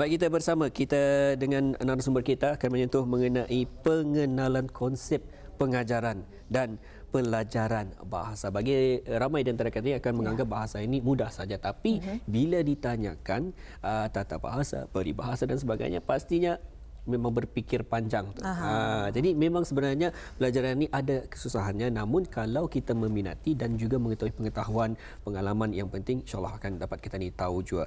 Baik, kita bersama dengan narasumber kita akan menyentuh mengenai pengenalan konsep pengajaran dan pelajaran bahasa. Bagi ramai di antara kita akan menganggap bahasa ini mudah saja, tapi bila ditanyakan tata bahasa, peribahasa dan sebagainya, pastinya memang berfikir panjang. Jadi memang sebenarnya pelajaran ini ada kesusahannya, namun kalau kita meminati dan juga mengetahui pengetahuan, pengalaman yang penting, insyaAllah akan dapat kita ni tahu juga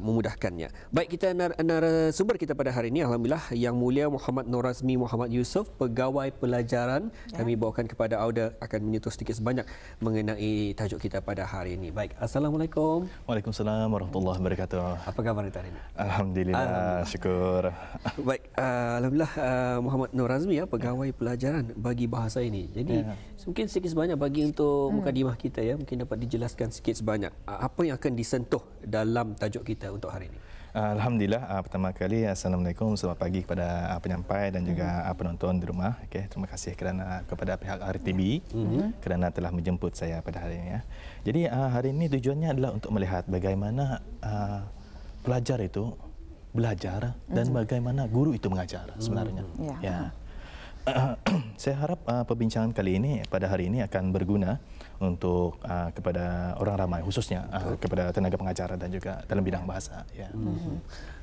memudahkannya. Baik, kita narasumber kita pada hari ini, Alhamdulillah, Yang Mulia Muhammad Nur Razmi Muhammad Yusof, Pegawai Pelajaran. Kami bawakan kepada Auda akan menyentuh sedikit sebanyak mengenai tajuk kita pada hari ini. Baik, Assalamualaikum. Waalaikumsalam warahmatullahi wabarakatuh. Apa khabar hari ini? Alhamdulillah, syukur. Baik, Alhamdulillah, Muhammad Nur Razmi, Pegawai Pelajaran bagi bahasa ini. Jadi mungkin sedikit sebanyak bagi untuk mukadimah kita, mungkin dapat dijelaskan sedikit sebanyak apa yang akan disentuh dalam tajuk kita untuk hari ini. Alhamdulillah, pertama kali Assalamualaikum, selamat pagi kepada penyampai dan juga penonton di rumah. Terima kasih kepada pihak RTB kerana telah menjemput saya pada hari ini. Jadi hari ini tujuannya adalah untuk melihat bagaimana pelajar itu belajar dan bagaimana guru itu mengajar sebenarnya. Saya harap perbincangan kali ini pada hari ini akan berguna untuk kepada orang ramai, khususnya kepada tenaga pengajar dan juga dalam bidang bahasa.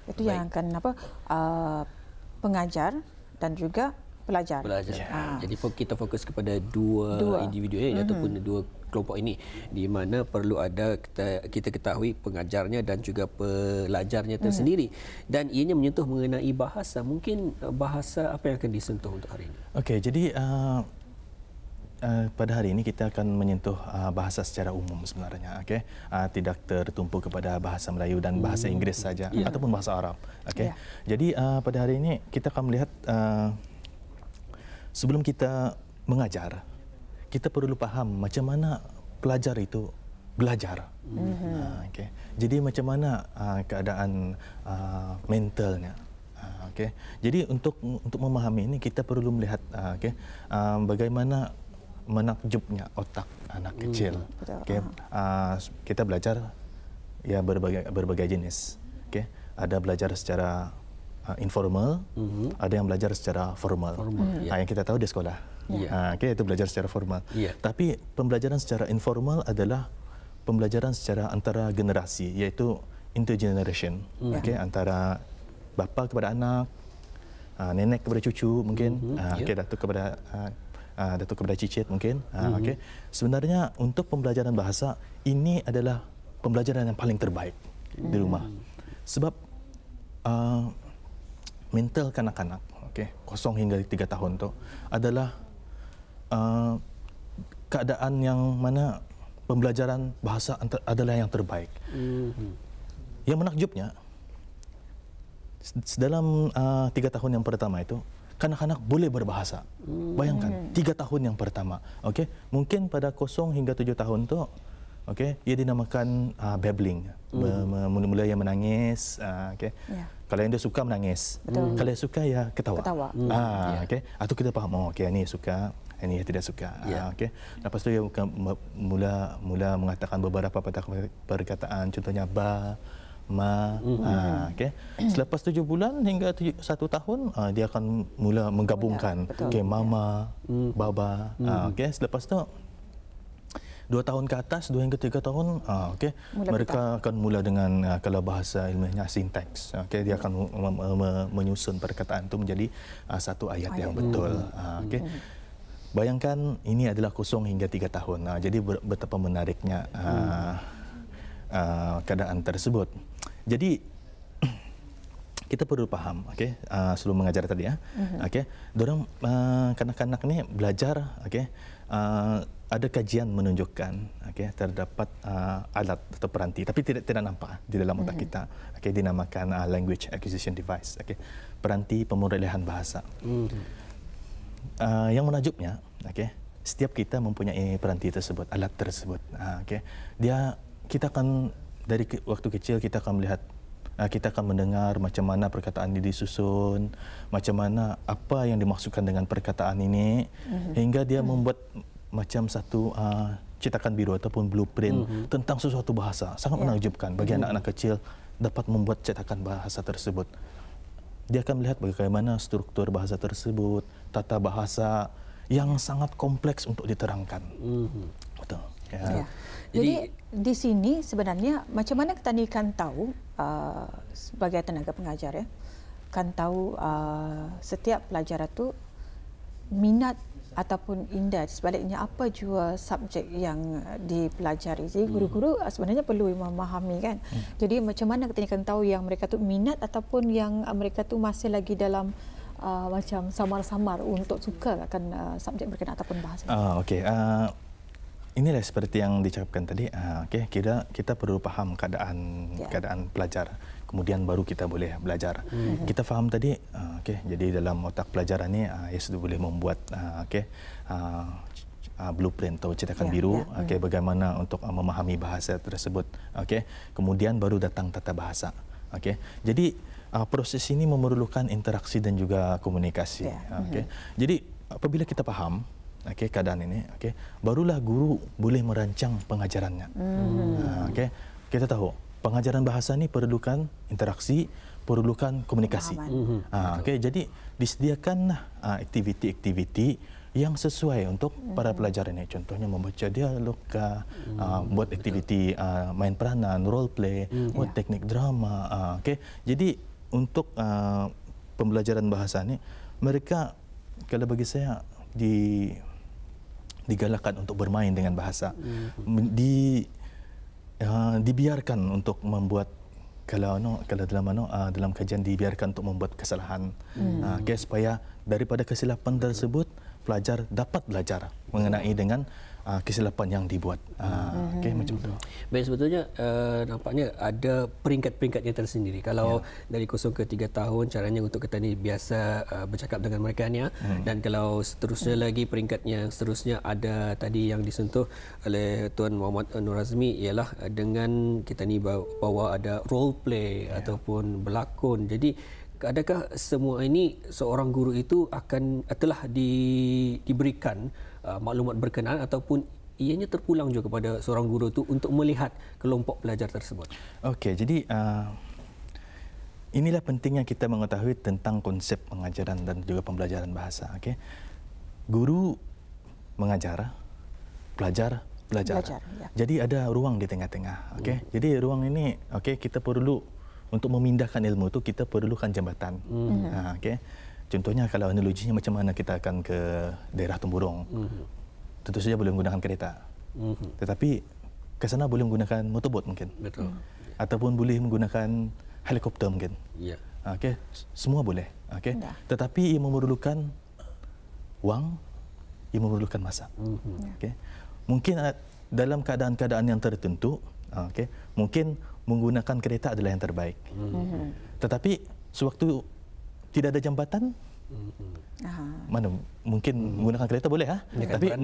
Itu yang akan pengajar dan juga pelajar. Jadi kita fokus kepada dua individu ataupun dua kelompok ini, di mana perlu ada kita ketahui pengajarnya dan juga pelajarnya tersendiri, dan ianya menyentuh mengenai bahasa. Mungkin bahasa apa yang akan disentuh untuk hari ini? Okey, jadi pada hari ini kita akan menyentuh bahasa secara umum sebenarnya. Tidak tertumpu kepada bahasa Melayu dan bahasa Inggeris saja ataupun bahasa Arab. Jadi pada hari ini kita akan melihat sebelum kita mengajar, kita perlu faham macam mana pelajar itu belajar. Jadi macam mana keadaan mentalnya. Jadi untuk memahami ini kita perlu melihat bagaimana menakjubnya otak anak kecil. Kita belajar berbagai jenis. Ada belajar secara informal, ada yang belajar secara formal. Yang kita tahu di sekolah, itu belajar secara formal. Tapi pembelajaran secara informal adalah pembelajaran secara antara generasi, iaitu intergeneration. Antara bapa kepada anak, nenek kepada cucu mungkin, datuk kepada cicit mungkin. Sebenarnya untuk pembelajaran bahasa ini adalah pembelajaran yang paling terbaik di rumah, sebab mental kanak-kanak, 0 hingga 3 tahun tu adalah keadaan yang mana pembelajaran bahasa adalah yang terbaik. Yang menakjubnya, dalam 3 tahun yang pertama itu, kanak-kanak boleh berbahasa. Bayangkan, 3 tahun yang pertama. Mungkin pada 0 hingga 7 tahun tu, ia dinamakan babbling. Mula-mula ia menangis. Kalau yang dia suka menangis, kalau yang suka ya ketawa. Atau kita faham, ini suka, ini tidak suka. Lepas tu dia mula mengatakan beberapa perkataan, contohnya ba, ma. Selepas 7 bulan hingga 1 tahun, dia akan mula menggabungkan mama, baba. Selepas tu 2 tahun ke atas, 2 hingga 3 tahun, mereka akan mula dengan, kalau bahasa ilmiahnya, sinteks. Dia akan menyusun perkataan itu menjadi satu ayat yang betul. Bayangkan ini adalah 0 hingga 3 tahun. Jadi betapa menariknya keadaan tersebut. Jadi kita perlu faham, sebelum mengajar tadi, dorang kanak-kanak ni belajar, ada kajian menunjukkan, terdapat alat atau peranti, tapi tidak nampak di dalam otak kita, dinamakan language acquisition device, peranti pemulihan bahasa. Yang menakjubnya, setiap kita mempunyai peranti tersebut, alat tersebut. Kita akan dari waktu kecil kita akan melihat, kita akan mendengar macam mana perkataan ini disusun, macam mana apa yang dimaksudkan dengan perkataan ini, hingga dia membuat macam satu cetakan biru ataupun blueprint tentang sesuatu bahasa. Sangat menakjubkan bagi anak-anak kecil. dapat membuat cetakan bahasa tersebut. Dia akan melihat bagaimana struktur bahasa tersebut, tata bahasa yang sangat kompleks untuk diterangkan. Betul. Ya. Ya. Jadi di sini sebenarnya macam mana kita ni kan tahu sebagai tenaga pengajar ya, kan tahu setiap pelajar itu minat ataupun indah, sebaliknya apa jua subjek yang dipelajari. Jadi guru-guru sebenarnya perlu memahami kan. Jadi macam mana kita akan tahu yang mereka tu minat ataupun yang mereka tu masih lagi dalam macam samar-samar untuk suka akan subjek berkenaan ataupun bahasa. Okey. Inilah seperti yang dicakapkan tadi. Okey, kita perlu faham keadaan pelajar. Kemudian baru kita boleh belajar. Kita faham tadi, okey, jadi dalam otak pelajar ni ia sudah boleh membuat blueprint atau cetakan biru, okey, bagaimana untuk memahami bahasa tersebut. Okey, kemudian baru datang tata bahasa. Okey, jadi proses ini memerlukan interaksi dan juga komunikasi. Okey, jadi apabila kita faham keadaan ini, barulah guru boleh merancang pengajarannya. Okey, kita tahu pengajaran bahasa ini perlukan interaksi, perlukan komunikasi. Okey, jadi disediakanlah aktiviti-aktiviti yang sesuai untuk para pelajar ini. Contohnya membaca dialog, buat aktiviti main peranan, role play, buat teknik drama. Okey, jadi untuk pembelajaran bahasa ini, mereka kalau bagi saya digalakkan untuk bermain dengan bahasa, dibiarkan untuk membuat dalam kajian dibiarkan untuk membuat kesalahan, supaya daripada kesilapan tersebut pelajar dapat belajar mengenai dengan kesilapan yang dibuat. Macam tu. Baik, sebetulnya nampaknya ada peringkat-peringkatnya tersendiri. Kalau dari 0 ke 3 tahun caranya untuk kita ni biasa bercakap dengan mereka ni, dan kalau seterusnya lagi peringkatnya seterusnya ada tadi yang disentuh oleh Tuan Muhammad Nur Azmi, ialah dengan kita ni bawa ada role play ataupun berlakon. Jadi adakah semua ini seorang guru itu telah diberikan maklumat berkenaan ataupun ianya terpulang juga kepada seorang guru itu untuk melihat kelompok pelajar tersebut? Okey, jadi inilah pentingnya kita mengetahui tentang konsep pengajaran dan juga pembelajaran bahasa. Okey, guru mengajar, pelajar belajar. Jadi ada ruang di tengah-tengah. Okey, jadi ruang ini, kita perlu untuk memindahkan ilmu itu kita perlukan jambatan. Okey. Contohnya kalau analoginya macam mana kita akan ke daerah Temburong, tentu saja boleh menggunakan kereta. Tetapi ke sana boleh menggunakan motorbot mungkin. Betul. Ataupun boleh menggunakan helikopter mungkin. Ya. Okey, semua boleh. Okey. Tetapi ia memerlukan wang, ia memerlukan masa. Okey. Mungkin dalam keadaan-keadaan yang tertentu, mungkin menggunakan kereta adalah yang terbaik. Tetapi sewaktu tidak ada jambatan, mana mungkin menggunakan kereta boleh, tapi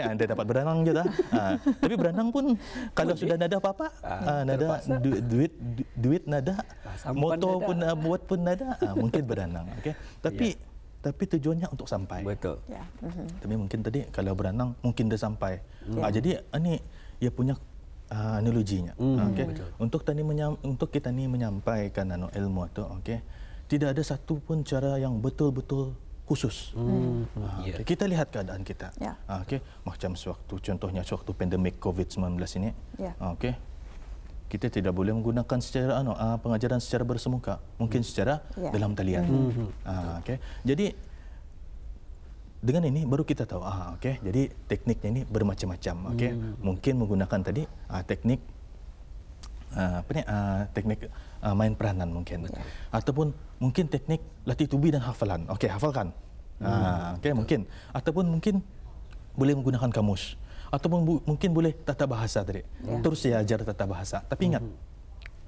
Anda dapat berenang juga. Tapi berenang pun kalau sudah nada apa-apa, nada duit nada, motor pun buat pun nada, mungkin berenang. Tapi tujuannya untuk sampai. Betul. Tapi mungkin tadi kalau berenang mungkin dia sampai. Jadi ini ia punya analoginya. Untuk kita ni menyampaikan ilmu itu, tidak ada satu pun cara yang betul-betul khusus. Kita lihat keadaan kita. Macam contohnya sewaktu pandemik COVID-19 ini, kita tidak boleh menggunakan secara pengajaran secara bersemuka, mungkin secara dalam talian. Jadi dengan ini baru kita tahu, jadi tekniknya ini bermacam-macam. Mungkin menggunakan tadi teknik teknik main peranan mungkin, ataupun mungkin teknik latih tubi dan hafalan. Hafalkan. Mungkin, ataupun mungkin boleh menggunakan kamus, ataupun mungkin boleh tata bahasa tadi. Terus saya ajar tata bahasa. Tapi ingat,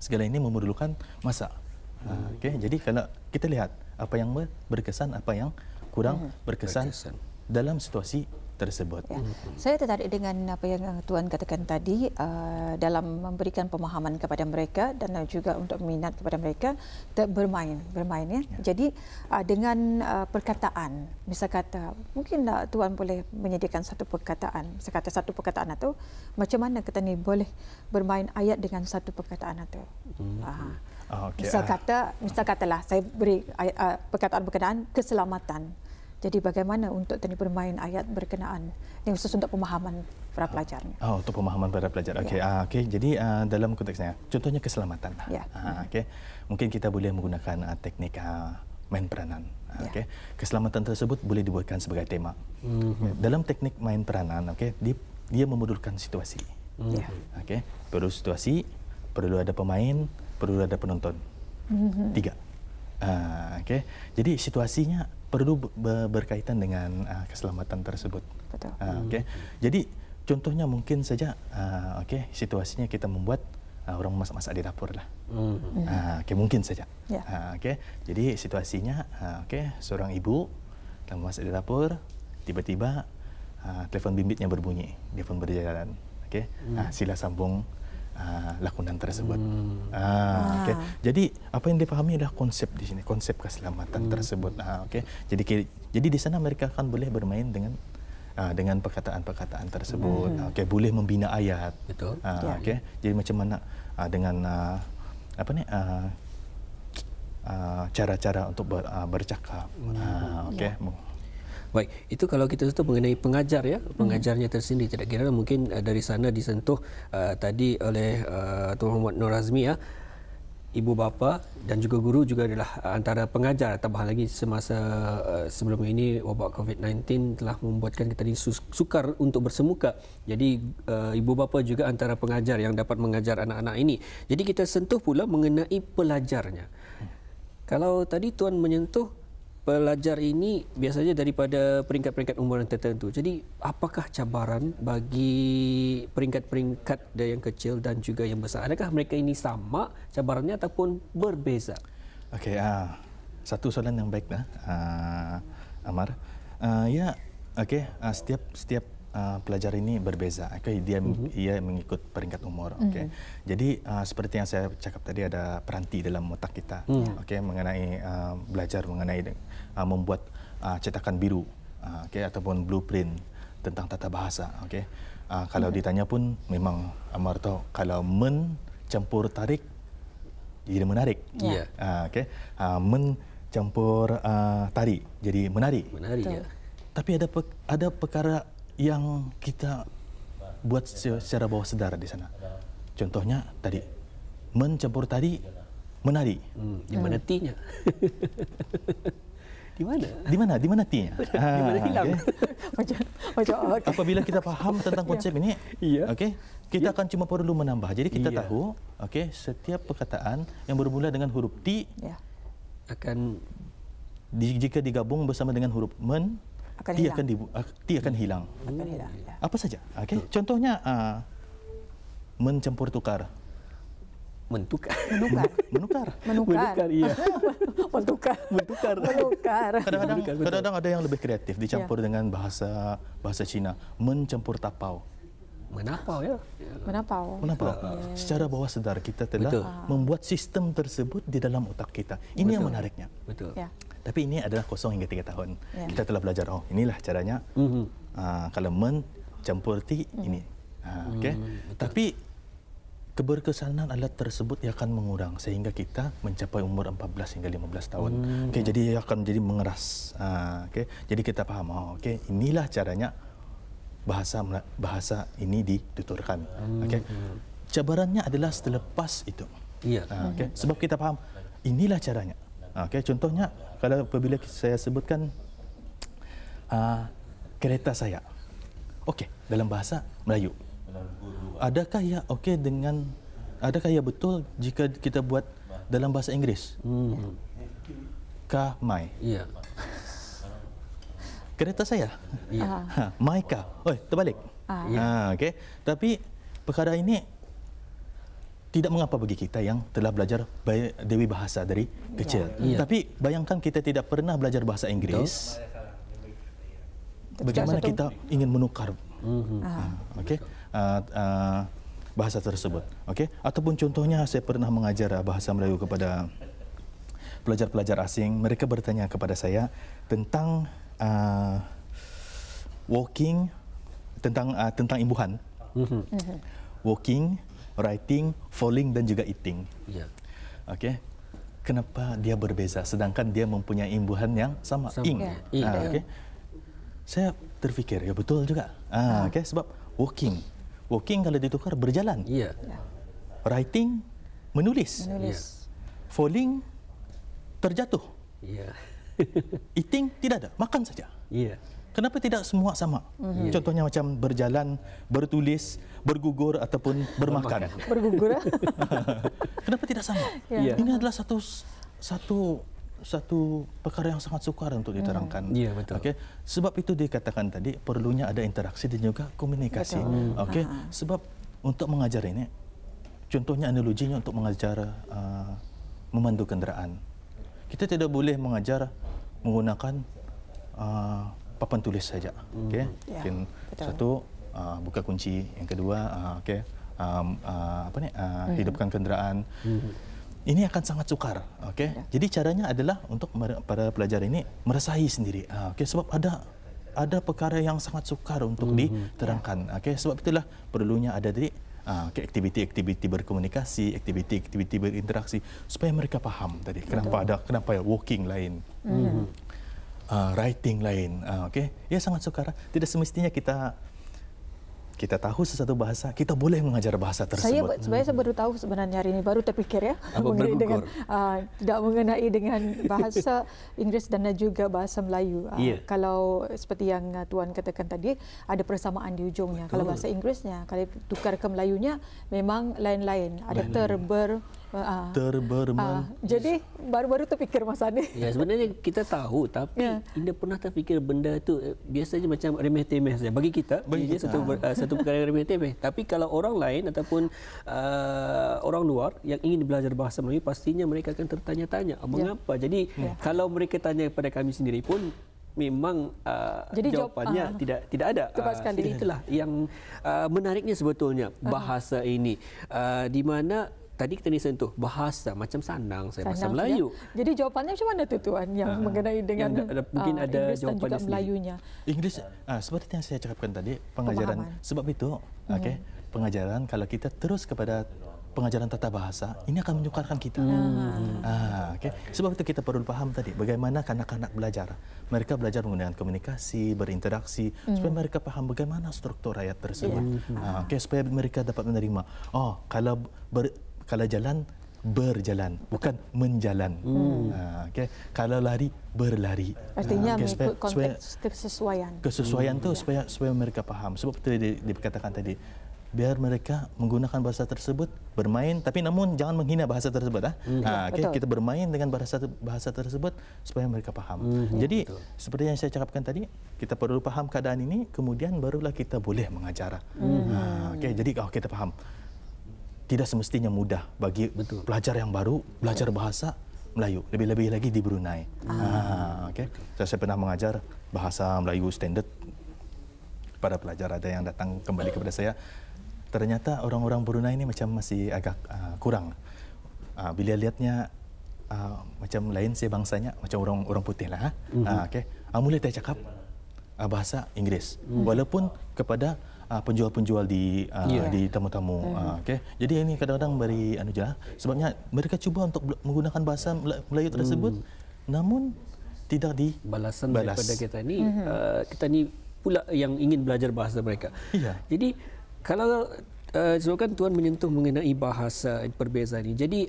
segala ini memerlukan masa. Jadi kalau kita lihat apa yang berkesan, apa yang kurang berkesan dalam situasi tersebut. Ya. Saya tertarik dengan apa yang Tuan katakan tadi dalam memberikan pemahaman kepada mereka dan juga untuk minat kepada mereka bermain ya. Jadi dengan perkataan, misal kata mungkin Tuan boleh menyediakan satu perkataan, sekata satu perkataan atau macam mana kita ni boleh bermain ayat dengan satu perkataan atau misal katalah saya beri perkataan berkenaan keselamatan. Jadi bagaimana untuk tadi bermain ayat berkenaan yang khusus untuk pemahaman para pelajarnya. Untuk pemahaman para pelajar. Okey. Okey. Jadi dalam konteksnya, contohnya keselamatan. Ya. Okey. Mungkin kita boleh menggunakan teknik main peranan. Okey. Keselamatan tersebut boleh dibuatkan sebagai tema. Dalam teknik main peranan, okey, dia memodulkan situasi. Ya. Okey. Perlu situasi, perlu ada pemain, perlu ada penonton. 3. Okey. Jadi situasinya perlu berkaitan dengan keselamatan tersebut. Betul. Okey. Jadi contohnya mungkin saja okey, situasinya kita membuat orang masak-masak di dapur lah. Okey, mungkin saja. Ya. Okey. Jadi situasinya okey, seorang ibu sedang memasak di dapur, tiba-tiba telefon bimbitnya berbunyi, dia pun berjalan. Okey. Sila sambung lakonan tersebut. Okay. Jadi apa yang dipahami adalah konsep di sini, konsep keselamatan tersebut. Okay. Jadi di sana mereka akan boleh bermain dengan perkataan-perkataan tersebut. Okay. Boleh membina ayat. Betul. Okay. Jadi macam mana dengan cara-cara untuk bercakap. Okay. Baik, itu kalau kita sentuh mengenai pengajar ya, pengajarnya tersendiri. Tidak kira mungkin dari sana disentuh tadi oleh Tuan Muhammad Nur Azmi ya. Ibu bapa dan juga guru juga adalah antara pengajar. Tambah lagi semasa sebelum ini wabak COVID-19 telah membuatkan kita ini sukar untuk bersemuka. Jadi ibu bapa juga antara pengajar yang dapat mengajar anak-anak ini. Jadi kita sentuh pula mengenai pelajarnya. Kalau tadi Tuan menyentuh pelajar ini biasanya daripada peringkat-peringkat umur yang tertentu. Jadi apakah cabaran bagi peringkat-peringkat yang kecil dan juga yang besar? Adakah mereka ini sama cabarannya ataupun berbeza? Okey, satu soalan yang baik Amar. Okey, setiap pelajar ini berbeza. Okay, ia mengikut peringkat umur. Okay. Jadi seperti yang saya cakap tadi, ada peranti dalam otak kita. Okay, mengenai belajar mengenai membuat cetakan biru, okay, ataupun blueprint tentang tata bahasa. Okay. Kalau ditanya pun memang Amar tahu kalau campur tarik jadi menarik. Okay. Campur tari jadi menari. Ya. Tapi ada perkara yang kita buat secara bawah sadar di sana. Contohnya tadi, mencampur tadi, menari. Di mana T-nya? Di mana? Di mana T-nya? Di mana hilang? Macam apabila kita faham tentang konsep ini, okay, kita akan cuma perlu menambah. Jadi kita tahu, okay, setiap perkataan yang bermula dengan huruf T akan jika digabung bersama dengan huruf men, T akan hilang. Apa saja? Okay. Contohnya mencampur tukar. Menukar. Iya. Menukar. Kadang-kadang ada yang lebih kreatif, dicampur dengan bahasa Cina. Mencampur tapau. Menapau ya. Menapau. Secara bawah sadar kita telah membuat sistem tersebut di dalam otak kita. Ini yang menariknya. Betul. Ya. Tapi ini adalah 0 hingga 3 tahun. Kita telah belajar, inilah caranya. Kalau mencampur T, ini. Okay. Tapi keberkesanan alat tersebut akan mengurang sehingga kita mencapai umur 14 hingga 15 tahun. Okay, jadi akan jadi mengeras. Okay. Jadi kita paham, okay, inilah caranya bahasa ini dituturkan. Okay. Cabarannya adalah selepas itu. Okay. Sebab kita paham, inilah caranya. Okay. Contohnya, kalau apabila saya sebutkan kereta saya. Okey, dalam bahasa Melayu. Adakah ya betul jika kita buat dalam bahasa Inggeris? Ka mai. Ya. Kereta saya. My car. Terbalik. Okey. Tapi perkara ini tidak mengapa bagi kita yang telah belajar dewi bahasa dari kecil. Tapi bayangkan kita tidak pernah belajar bahasa Inggris. bagaimana kita ingin menukar okey, bahasa tersebut. Okey, ataupun contohnya saya pernah mengajar bahasa Melayu kepada pelajar-pelajar asing. Mereka bertanya kepada saya tentang walking, tentang imbuhan. Walking, writing, falling dan juga eating. Ya. Okey. Kenapa dia berbeza sedangkan dia mempunyai imbuhan yang sama, ing. Okey. Saya terfikir ya betul juga. Okey, sebab walking kalau ditukar berjalan. Ya. Writing menulis. Falling terjatuh. Ya. Eating tidak ada, makan saja. Ya. Kenapa tidak semua sama? Contohnya macam berjalan, bertulis, bergugur ataupun bermakan. Bergugur. Kenapa tidak sama? Ya. Ini adalah satu perkara yang sangat sukar untuk diterangkan. Ya, betul. Okey, sebab itu dikatakan tadi perlunya ada interaksi dan juga komunikasi. Okey, sebab untuk mengajar ini, contohnya analoginya untuk mengajar memandu kenderaan. Kita tidak boleh mengajar menggunakan papan tulis saja. Okey, mungkin satu buka kunci, yang kedua okey, hidupkan kenderaan. Ini akan sangat sukar. Okey, jadi caranya adalah untuk para pelajar ini merasahi sendiri. Okey, sebab ada perkara yang sangat sukar untuk diterangkan. Okey, sebab itulah perlunya ada tadi aktiviti-aktiviti berkomunikasi, aktiviti-aktiviti berinteraksi supaya mereka faham tadi kenapa walking lain. Writing lain. Okey, ya sangat sukar. Tidak semestinya kita tahu sesuatu bahasa, kita boleh mengajar bahasa tersebut. Saya baru tahu sebenarnya hari ini, baru terfikir ya mengenai dengan tidak mengenai dengan bahasa Inggeris dan juga bahasa Melayu. Kalau seperti yang Tuan katakan tadi, ada persamaan di ujungnya. Kalau bahasa Inggerisnya, kalau tukar ke Melayunya memang lain-lain. Ada jadi baru-baru terfikir masa ni. Ya, sebenarnya kita tahu, tapi Indah pernah terfikir benda itu biasanya macam remeh-temeh saja. Bagi kita, dia satu perkara yang remeh-temeh. Tapi kalau orang lain ataupun orang luar yang ingin belajar bahasa Melayu, pastinya mereka akan tertanya-tanya, mengapa? Jadi kalau mereka tanya kepada kami sendiri pun memang jawapannya tidak ada. Jadi itulah yang menariknya sebetulnya bahasa ini, di mana tadi kita sentuh bahasa macam sandang saya bahasa Melayu. Ya. Jadi jawapannya macam mana tu Tuan yang mengenai dengan mungkin ada Inggeris dan juga Melayunya? Inggeris seperti yang saya cakapkan tadi, pengajaran sebab itu pengajaran kalau kita terus kepada pengajaran tata bahasa ini akan menyukarkan kita. Sebab itu kita perlu faham tadi bagaimana kanak-kanak belajar. Mereka belajar menggunakan komunikasi, berinteraksi supaya mereka faham bagaimana struktur ayat tersebut. Supaya mereka dapat menerima. Kalau jalan, berjalan, bukan menjalan. Kalau lari, berlari. Artinya mengikut konteks kesesuaian. Kesesuaian tu supaya mereka faham. Sebab itu dikatakan tadi, biar mereka menggunakan bahasa tersebut, bermain, tapi namun jangan menghina bahasa tersebut. Kita bermain dengan bahasa tersebut supaya mereka faham. Jadi seperti yang saya cakapkan tadi, kita perlu faham keadaan ini, kemudian barulah kita boleh mengajar. Jadi kalau kita faham, tidak semestinya mudah bagi pelajar yang baru belajar bahasa Melayu, lebih-lebih lagi di Brunei. Saya pernah mengajar bahasa Melayu standard pada pelajar, ada yang datang kembali kepada saya. Ternyata orang-orang Brunei ini macam masih agak kurang. Bila lihatnya macam lain saya bangsanya, macam orang putih lah. Mulai saya cakap bahasa Inggeris, walaupun kepada penjual-penjual di tamu-tamu. Jadi ini kadang-kadang beri sebabnya mereka cuba untuk menggunakan bahasa Melayu tersebut, namun tidak dibalas. Daripada kita ni pula yang ingin belajar bahasa mereka. Jadi kalau sebabkan Tuan menyentuh mengenai bahasa perbezaan ini, jadi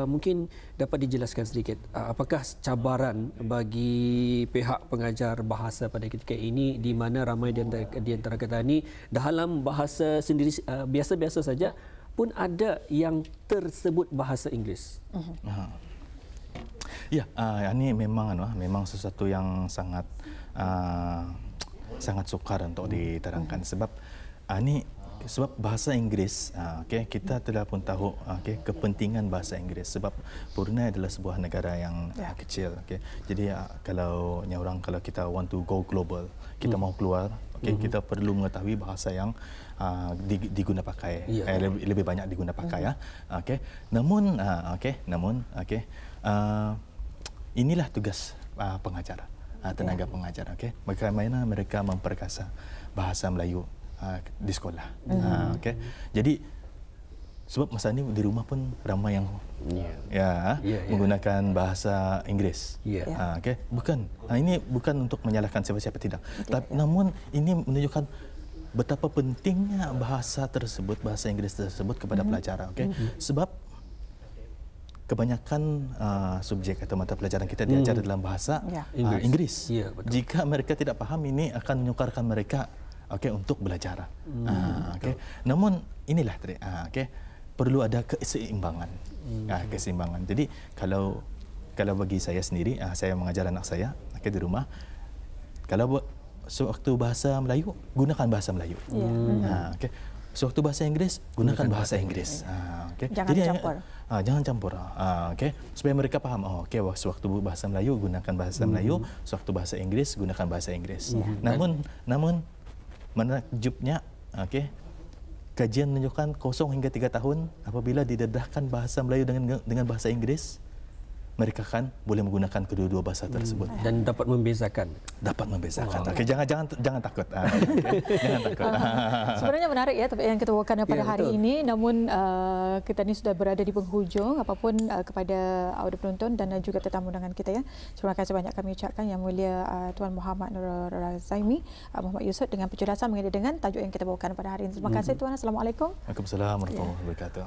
mungkin dapat dijelaskan sedikit apakah cabaran bagi pihak pengajar bahasa pada ketika ini, di mana ramai di antara kita ini dalam bahasa sendiri biasa-biasa saja pun ada yang tersebut bahasa Inggeris. Ini memang sesuatu yang sangat sukar untuk diterangkan, sebab bahasa Inggeris, kita telah pun tahu kepentingan bahasa Inggeris, sebab Brunei adalah sebuah negara yang kecil. Jadi kalau kita want to go global, kita mau keluar, kita perlu mengetahui bahasa yang diguna pakai, lebih banyak diguna pakai ya. Namun inilah tugas pengajar, tenaga pengajar. Bagaimana mereka memperkasa bahasa Melayu di sekolah. Jadi sebab masa ini di rumah pun ramai yang menggunakan bahasa Inggeris. Bukan, ini bukan untuk menyalahkan siapa-siapa, tidak. Namun ini menunjukkan betapa pentingnya bahasa tersebut, bahasa Inggeris tersebut kepada pelajar. Sebab kebanyakan subjek atau mata pelajaran kita diajar dalam bahasa Inggeris. Jika mereka tidak paham, ini akan menyukarkan mereka untuk belajar. Namun inilah perlu ada keseimbangan. Keseimbangan. Jadi kalau bagi saya sendiri, saya mengajar anak saya di rumah, kalau sewaktu bahasa Melayu, gunakan bahasa Melayu. Sewaktu bahasa Inggeris, gunakan bahasa Inggris. Jangan campur. Jangan campur. Supaya mereka paham. Sewaktu bahasa Melayu, gunakan bahasa Melayu. Sewaktu bahasa Inggris, gunakan bahasa Inggris. Namun menakjubnya, kajian menunjukkan 0 hingga 3 tahun apabila didedahkan bahasa Melayu dengan bahasa Inggris, mereka kan boleh menggunakan kedua-dua bahasa tersebut dan dapat membezakan. Jangan takut. Jangan takut. Sebenarnya menarik ya yang kita bawakan pada hari ini. Namun kita ni sudah berada di penghujung. Apapun kepada audio penonton dan juga tetamu undangan kita ya. Terima kasih banyak kami ucapkan Yang Mulia Tuan Muhammad Nur Razaimi Muhammad Yusof dengan penjelasan mengenai dengan tajuk yang kita bawakan pada hari ini. Terima kasih Tuan. Assalamualaikum. Waalaikumsalam warahmatullahi wabarakatuh.